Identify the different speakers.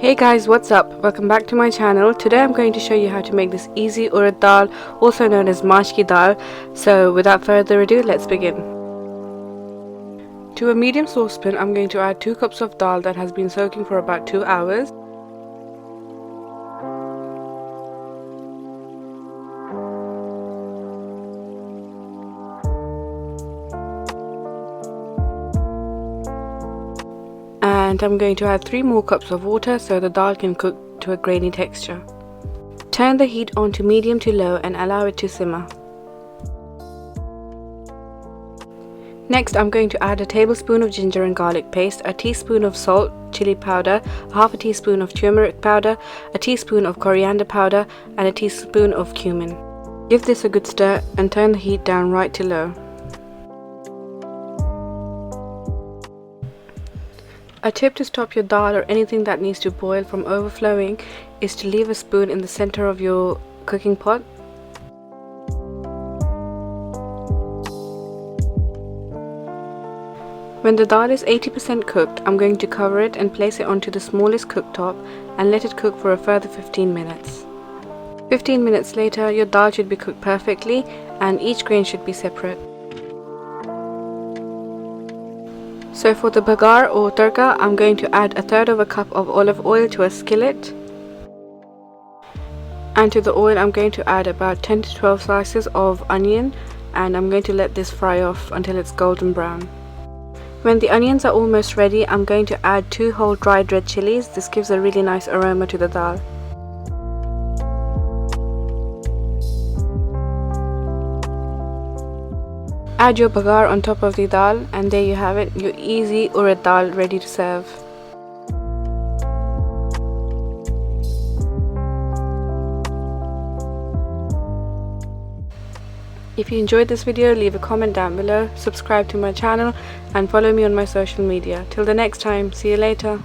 Speaker 1: Hey guys, what's up? Welcome back to my channel. Today I'm going to show you how to make this easy urad dal, also known as Maash Dal. So without further ado, let's begin. To a medium saucepan, I'm going to add 2 cups of dal that has been soaking for about 2 hours. And I'm going to add 3 more cups of water so the dal can cook to a grainy texture. Turn the heat on to medium to low and allow it to simmer. Next, I'm going to add a tablespoon of ginger and garlic paste, a teaspoon of salt, chili powder, half a teaspoon of turmeric powder, a teaspoon of coriander powder, and a teaspoon of cumin. Give this a good stir and turn the heat down right to low. A tip to stop your dal or anything that needs to boil from overflowing is to leave a spoon in the center of your cooking pot. When the dal is 80% cooked, I'm going to cover it and place it onto the smallest cooktop and let it cook for a further 15 minutes. 15 minutes later, your dal should be cooked perfectly and each grain should be separate. So for the bagar or tadka, I'm going to add 1/3 cup of olive oil to a skillet. And to the oil, I'm going to add about 10 to 12 slices of onion, and I'm going to let this fry off until it's golden brown. When the onions are almost ready, I'm going to add 2 whole dried red chillies. This gives a really nice aroma to the dal. Add your bagar on top of the dal, and there you have it, your easy urad dal ready to serve. If you enjoyed this video, leave a comment down below, subscribe to my channel and follow me on my social media. Till the next time, see you later.